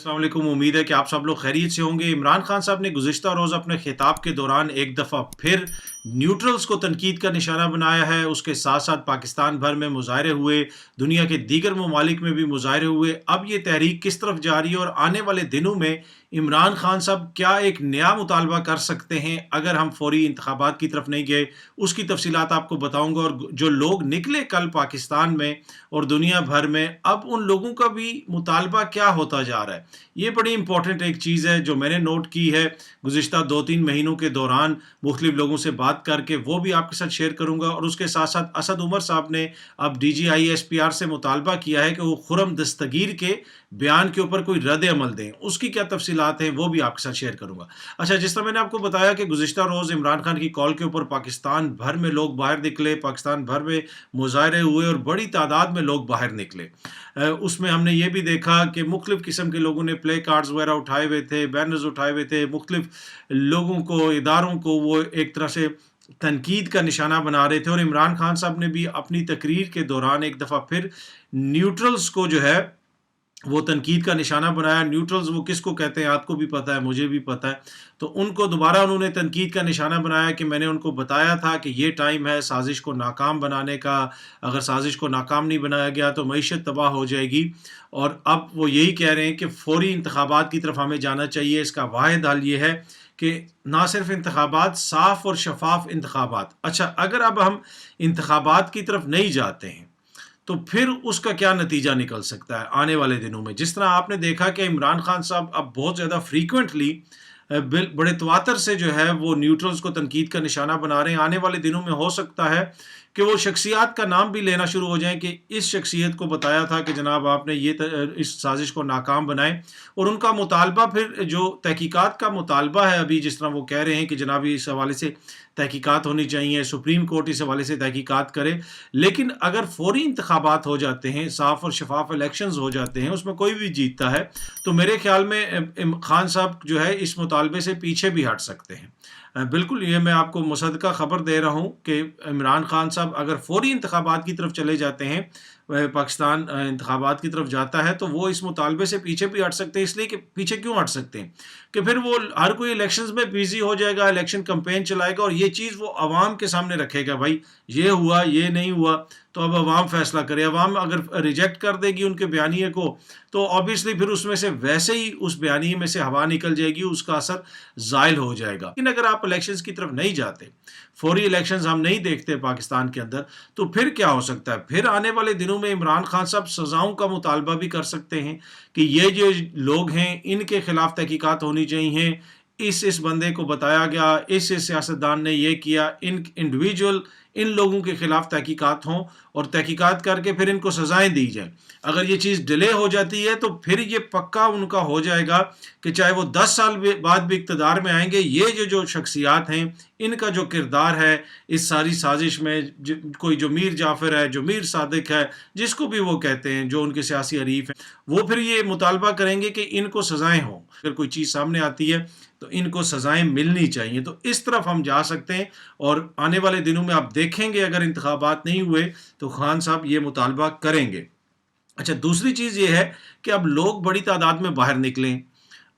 अस्सलाम वालेकुम। उम्मीद है कि आप सब लोग खैरियत से होंगे। इमरान खान साहब ने गुज़िश्ता रोज़ अपने खिताब के दौरान एक दफ़ा फिर न्यूट्रल्स को तनकीद का निशाना बनाया है। उसके साथ साथ पाकिस्तान भर में मुजाहरे हुए, दुनिया के दीगर ममालिक में भी मुजाहरे हुए। अब ये तहरीक किस तरफ जा रही है और आने वाले दिनों में इमरान खान साहब क्या एक नया मुतालबा कर सकते हैं अगर हम फौरी इंतखाबात की तरफ नहीं गए, उसकी तफसीलात आपको बताऊंगा। और जो लोग निकले कल पाकिस्तान में और दुनिया भर में, अब उन लोगों का भी मुतालबा क्या होता जा रहा है, ये बड़ी इंपॉर्टेंट एक चीज़ है जो मैंने नोट की है गुज़िश्ता 2-3 महीनों के दौरान मुख्तलिफ लोगों से बात करके, वो भी आपके साथ शेयर करूंगा। और उसके साथ साथ असद उमर साहब ने अब DGISPR से मुतालबा किया है कि वो खुर्रम दस्तगीर के बयान के ऊपर कोई रद्द अमल दें, उसकी क्या तफसीलात हैं वो भी आपके साथ शेयर करूंगा। अच्छा, जिस तरह मैंने आपको बताया कि गुज़िश्ता रोज़ इमरान खान की कॉल के ऊपर पाकिस्तान भर में लोग बाहर निकले, पाकिस्तान भर में मुजाहरे हुए और बड़ी तादाद में लोग बाहर निकले। उसमें हमने ये भी देखा कि मुख्तलिफ़ किस्म के लोगों ने प्ले कार्ड्स वगैरह उठाए हुए थे, बैनर्स उठाए हुए थे, मुख्तलिफ़ लोगों को, इदारों को वो एक तरह से तनकीद का निशाना बना रहे थे। और इमरान खान साहब ने भी अपनी तकरीर के दौरान एक दफ़ा फिर न्यूट्रल्स को जो है वो तनकीद का निशाना बनाया। न्यूट्रल्स वो किसको कहते हैं आपको भी पता है, मुझे भी पता है। तो उनको दोबारा उन्होंने तनकीद का निशाना बनाया कि मैंने उनको बताया था कि ये टाइम है साजिश को नाकाम बनाने का, अगर साजिश को नाकाम नहीं बनाया गया तो मईशत तबाह हो जाएगी। और अब वो यही कह रहे हैं कि फ़ौरी इंतखाबात की तरफ हमें जाना चाहिए। इसका वाहिद हल ये है कि ना सिर्फ इंतखाबात, साफ़ और शफाफ इंतखाबात। अच्छा, अगर अब हम इंतखाबात की तरफ नहीं जाते हैं तो फिर उसका क्या नतीजा निकल सकता है आने वाले दिनों में। जिस तरह आपने देखा कि इमरान खान साहब अब बहुत ज़्यादा फ्रीक्वेंटली बड़े तवातर से जो है वो न्यूट्रल्स को तनकीद का निशाना बना रहे हैं। आने वाले दिनों में हो सकता है कि वो शख्सियत का नाम भी लेना शुरू हो जाएं कि इस शख्सियत को बताया था कि जनाब आपने ये इस साजिश को नाकाम बनाएं। और उनका मुतालबा, फिर जो तहकीकात का मुतालबा है अभी, जिस तरह वो कह रहे हैं कि जनाब इस हवाले से तहकीकात होनी चाहिए, सुप्रीम कोर्ट इस हवाले से तहकीकात करे। लेकिन अगर फौरी इंतखाबात हो जाते हैं, साफ़ और शफाफ इलेक्शंस हो जाते हैं, उसमें कोई भी जीतता है, तो मेरे ख्याल में खान साहब जो है इस मुतालबे से पीछे भी हट सकते हैं। बिल्कुल, ये मैं आपको मुसद्दका ख़बर दे रहा हूँ कि इमरान खान साहब अगर फौरी इंतखाबात की तरफ चले जाते हैं, पाकिस्तान इंतखाबात की तरफ जाता है, तो वो इस मुतालबे से पीछे भी हट सकते हैं। इसलिए कि पीछे क्यों हट सकते हैं कि फिर वो हर कोई इलेक्शंस में बिजी हो जाएगा, इलेक्शन कैंपेन चलाएगा और ये चीज़ वो आवाम के सामने रखेगा, भाई ये हुआ, ये नहीं हुआ, तो अब आवाम फैसला करे। आवाम अगर रिजेक्ट कर देगी उनके बयानिए को तो ऑब्वियसली फिर उसमें से वैसे ही उस बयानिए में से हवा निकल जाएगी, उसका असर ज़ाइल हो जाएगा। लेकिन अगर आप इलेक्शंस की तरफ नहीं जाते, फौरी इलेक्शंस हम नहीं देखते पाकिस्तान के अंदर, तो फिर क्या हो सकता है? फिर आने वाले दिनों में इमरान खान साहब सज़ाओं का मुतालबा भी कर सकते हैं कि ये जो लोग हैं इनके खिलाफ तहकीकात होनी चाहिए, इस बंदे को बताया गया, इस सियासतदान ने ये किया, इन लोगों के खिलाफ तहकीकात हों और तहकीकात करके फिर इनको सज़ाएं दी जाएं। अगर ये चीज़ डिले हो जाती है तो फिर ये पक्का उनका हो जाएगा कि चाहे वो 10 साल बाद भी इक़्तिदार में आएंगे, ये जो शख्सियात हैं इनका जो किरदार है इस सारी साजिश में, कोई जो मीर जाफ़र है, जो मीर सादिक है, जिसको भी वो कहते हैं, जो उनके सियासी हरीफ हैं, वो फिर ये मुतालबा करेंगे कि इनको सज़ाएं हों। अगर कोई चीज़ सामने आती है तो इनको सज़ाएं मिलनी चाहिए। तो इस तरफ हम जा सकते हैं और आने वाले दिनों में आप देखेंगे अगर इंतखाबात नहीं हुए तो खान साहब ये मुतालबा करेंगे। अच्छा, दूसरी चीज़ ये है कि अब लोग बड़ी तादाद में बाहर निकलें,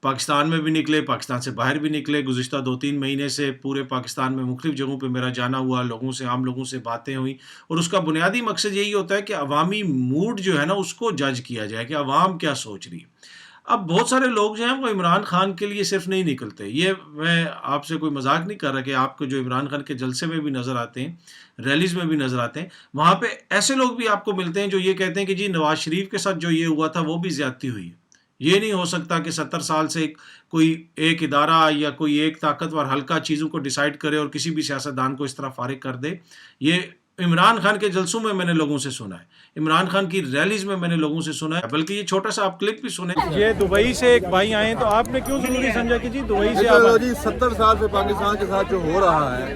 पाकिस्तान में भी निकले, पाकिस्तान से बाहर भी निकले। गुज़िश्ता 2-3 महीने से पूरे पाकिस्तान में मुख्तलिफ़ जगहों पे मेरा जाना हुआ, लोगों से, आम लोगों से बातें हुई और उसका बुनियादी मकसद यही होता है कि अवामी मूड जो है ना उसको जज किया जाए कि अवाम क्या सोच रही है। अब बहुत सारे लोग जो हैं वो इमरान खान के लिए सिर्फ नहीं निकलते। ये मैं आपसे कोई मजाक नहीं कर रहा कि आपको जो इमरान खान के जलसे में भी नज़र आते हैं, रैलीज़ में भी नज़र आते हैं, वहाँ पे ऐसे लोग भी आपको मिलते हैं जो ये कहते हैं कि जी नवाज शरीफ के साथ जो ये हुआ था वो भी ज़्यादती हुई है। ये नहीं हो सकता कि 70 साल से कोई एक इदारा या कोई एक ताकतवर हल्का चीज़ों को डिसाइड करे और किसी भी सियासतदान को इस तरह फारिग कर दे। ये इमरान खान के जलसों में मैंने लोगों से सुना है, इमरान खान की रैलीज में मैंने लोगों से सुना है, बल्कि ये छोटा सा आप क्लिप भी सुने। ये दुबई से एक भाई आए तो आपने क्यों जरूरी समझा कि जी दुबई से आप? जी 70 साल से पाकिस्तान के साथ जो हो रहा है,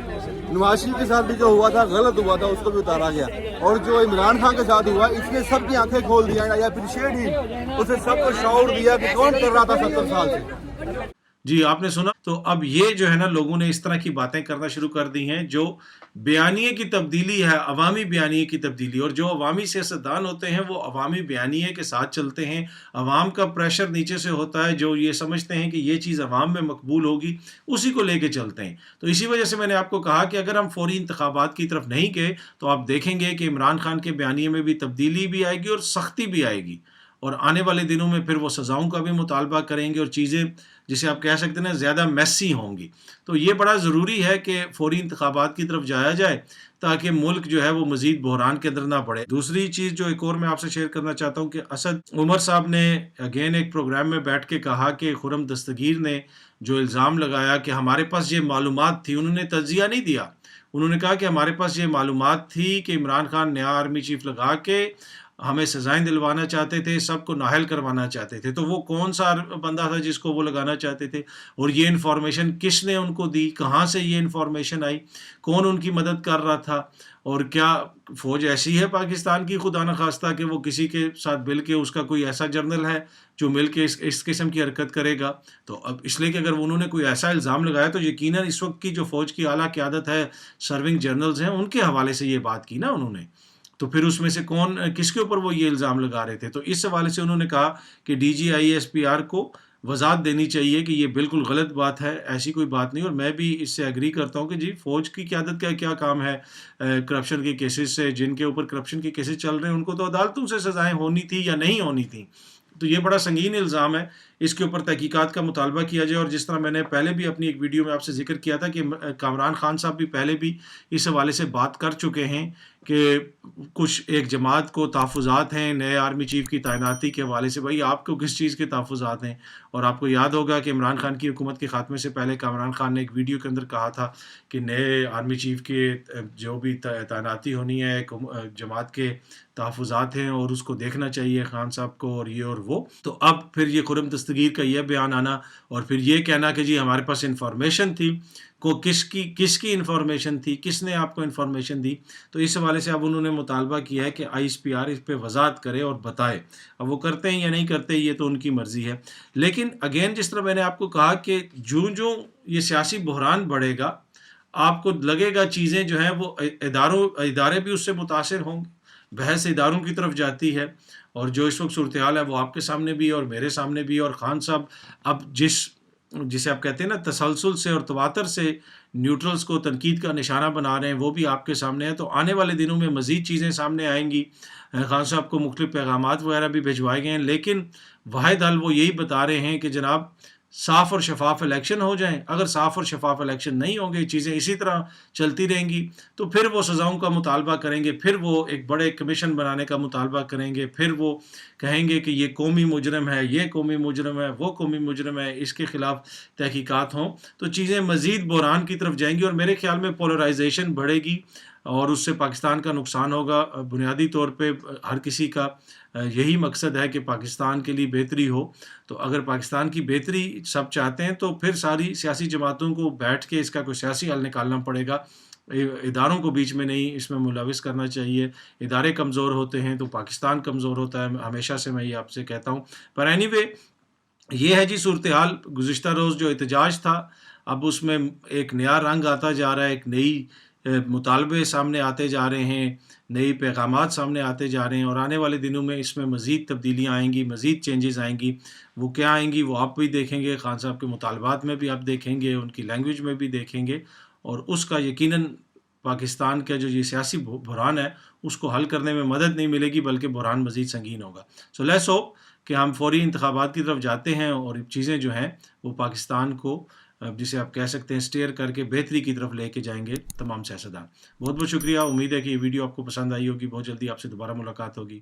नवाज शरीफ के साथ भी जो हुआ था गलत हुआ था, उसको भी उतारा गया, और जो इमरान खान के साथ हुआ इसने सबकी आंखें खोल दिया या अप्रिशिएट ही, उसे सबको शऊर दिया कि कौन कर रहा था 70 साल से। جی آپ نے سنا تو اب یہ جو ہے نا لوگوں نے اس طرح کی باتیں کرنا شروع کر دی ہیں جو بیانیے کی تبدیلی ہے، عوامی بیانیے کی تبدیلی، اور جو عوامی سیاستدان ہوتے ہیں وہ عوامی بیانیے کے ساتھ چلتے ہیں، عوام کا پریشر نیچے سے ہوتا ہے، جو یہ سمجھتے ہیں کہ یہ چیز عوام میں مقبول ہوگی اسی کو لے کے چلتے ہیں۔ تو اسی وجہ سے میں نے آپ کو کہا کہ اگر ہم فوری انتخابات کی طرف نہیں گئے تو آپ دیکھیں گے کہ عمران خان کے بیانیے میں بھی تبدیلی بھی آئے گی اور سختی بھی آئے گی، اور آنے والے دنوں میں پھر وہ سزاؤں کا بھی مطالبہ کریں گے اور چیزیں جسے آپ کہہ سکتے ہیں زیادہ میسی ہوں گی۔ تو یہ بڑا ضروری ہے کہ فوری انتخابات کی طرف جایا جائے تاکہ ملک جو ہے وہ مزید بحران کے اندر نہ پڑے۔ دوسری چیز جو ایک اور میں آپ سے شیئر کرنا چاہتا ہوں کہ اسد عمر صاحب نے اگین ایک پروگرام میں بیٹھ کے کہا کہ خرم دستگیر نے جو الزام لگایا کہ ہمارے پاس یہ معلومات تھی، انہوں نے تجزیہ نہیں دیا، انہوں نے کہا کہ ہمارے پاس یہ معلومات تھی کہ عمران خان نیا آرمی چیف لگا کے ہمیں سزائیں دلوانا چاہتے تھے، سب کو نااہل کروانا چاہتے تھے۔ تو وہ کون سا بندہ تھا جس کو وہ لگانا چاہتے تھے، اور یہ انفارمیشن کس نے ان کو دی، کہاں سے یہ انفارمیشن آئی، کون ان کی مدد کر رہا تھا، اور کیا فوج ایسی ہے پاکستان کی خدا نخواستہ کہ وہ کسی کے ساتھ مل کے اس کا کوئی ایسا جرنل ہے جو مل کے اس قسم کی حرکت کرے گا۔ تو اب اس لیے کہ اگر انہوں نے کوئی ایسا الزام لگایا تو یقیناً اس وقت کی جو فوج کی اعلیٰ قیادت ہے، سرونگ جرنلز ہیں، ان کے حوالے سے یہ بات کی نا انہوں نے، تو پھر اس میں سے کون کس کے اوپر وہ یہ الزام لگا رہے تھے۔ تو اس حوالے سے انہوں نے کہا کہ D G I S P R کو وضاحت دینی چاہیے کہ یہ بالکل غلط بات ہے، ایسی کوئی بات نہیں، اور میں بھی اس سے ایگری کرتا ہوں کہ جی فوج کی قیادت کا کیا کام ہے کرپشن کے کیسز سے، جن کے اوپر کرپشن کے کیسز چل رہے ہیں ان کو تو عدالتوں سے سزائیں ہونی تھی یا نہیں ہونی تھی۔ تو یہ بڑا سنگین الزام ہے، اس کے اوپر تحقیقات کا مطالبہ کیا جائے، اور جس طرح میں نے پہلے بھی اپنی ایک ویڈیو میں آپ سے ذکر کیا تھا کہ کامران خان صاحب بھی پہلے بھی اس حوالے سے بات کر چکے ہیں کہ کچھ ایک جماعت کو تحفظات ہیں نئے آرمی چیف کی تعیناتی کے حوالے سے۔ بھائی آپ کو کس چیز کے تحفظات ہیں؟ اور آپ کو یاد ہوگا کہ عمران خان کی حکومت کے خاتمے سے پہلے کامران خان نے ایک ویڈیو کے اندر کہا تھا کہ نئے آرمی چیف کے جو بھی تعیناتی ہونی ہے ایک جماعت کے تحفظات ہیں اور اس کو دیکھنا چاہیے خان صاحب کو، اور یہ اور وہ۔ تو اب پھر یہ خرم دستگیر کا یہ بیان آنا اور پھر یہ کہنا کہ جی ہمارے پاس انفارمیشن تھی، کو کس کی انفارمیشن تھی، کس نے آپ کو انفارمیشن دی؟ تو اس حوالے سے اب انہوں نے مطالبہ کیا ہے کہ آئی ایس پی آر اس پہ وضاحت کرے اور بتائے۔ اب وہ کرتے ہیں یا نہیں کرتے یہ تو ان کی مرضی ہے، لیکن اگین جس طرح میں نے آپ کو کہا کہ جو یہ سیاسی بحران بڑھے گا آپ کو لگے گا چیزیں جو ہیں وہ ادارے بھی اس سے متاثر ہوں گے، بحث اداروں کی طرف جاتی ہے، اور جو اس وقت صورتحال ہے وہ آپ کے سامنے بھی اور میرے سامنے بھی، اور خان صاحب اب جسے آپ کہتے ہیں نا تسلسل سے اور تواتر سے نیوٹرلز کو تنقید کا نشانہ بنا رہے ہیں، وہ بھی آپ کے سامنے ہے۔ تو آنے والے دنوں میں مزید چیزیں سامنے آئیں گی، خان صاحب کو مختلف پیغامات وغیرہ بھی بھجوائے گئے ہیں، لیکن واحد حل وہ یہی بتا رہے ہیں کہ جناب صاف اور شفاف الیکشن ہو جائیں۔ اگر صاف اور شفاف الیکشن نہیں ہوں گے، چیزیں اسی طرح چلتی رہیں گی، تو پھر وہ سزاؤں کا مطالبہ کریں گے، پھر وہ ایک بڑے کمیشن بنانے کا مطالبہ کریں گے، پھر وہ کہیں گے کہ یہ قومی مجرم ہے، یہ قومی مجرم ہے، وہ قومی مجرم ہے، اس کے خلاف تحقیقات ہوں، تو چیزیں مزید بحران کی طرف جائیں گی، اور میرے خیال میں پولرائزیشن بڑھے گی اور اس سے پاکستان کا نقصان ہوگا۔ بنیادی طور پہ ہر کسی کا یہی مقصد ہے کہ پاکستان کے لیے بہتری ہو، تو اگر پاکستان کی بہتری سب چاہتے ہیں تو پھر ساری سیاسی جماعتوں کو بیٹھ کے اس کا کوئی سیاسی حل نکالنا پڑے گا، اداروں کو بیچ میں نہیں اس میں ملوث کرنا چاہیے۔ ادارے کمزور ہوتے ہیں تو پاکستان کمزور ہوتا ہے، ہمیشہ سے میں یہ آپ سے کہتا ہوں۔ پر اینی وے یہ ہے جی صورتحال۔ گزشتہ روز جو احتجاج تھا اب اس میں ایک نیا رنگ آتا جا رہا ہے، ایک نئی مطالبے سامنے آتے جا رہے ہیں، نئی پیغامات سامنے آتے جا رہے ہیں، اور آنے والے دنوں میں اس میں مزید تبدیلیاں آئیں گی، مزید چینجز آئیں گی۔ وہ کیا آئیں گی وہ آپ بھی دیکھیں گے، خان صاحب کے مطالبات میں بھی آپ دیکھیں گے، ان کی لینگویج میں بھی دیکھیں گے، اور اس کا یقیناً پاکستان کا جو یہ سیاسی بحران ہے اس کو حل کرنے میں مدد نہیں ملے گی، بلکہ بحران مزید سنگین ہوگا۔ سو لیٹس ہوپ کہ ہم فوری انتخابات کی طرف جاتے ہیں اور چیزیں جو ہیں وہ پاکستان کو جسے آپ کہہ سکتے ہیں سٹیئر کر کے بہتری کی طرف لے کے جائیں گے تمام سیاستدان۔ بہت بہت شکریہ، امید ہے کہ یہ ویڈیو آپ کو پسند آئی ہوگی، بہت جلدی آپ سے دوبارہ ملاقات ہوگی۔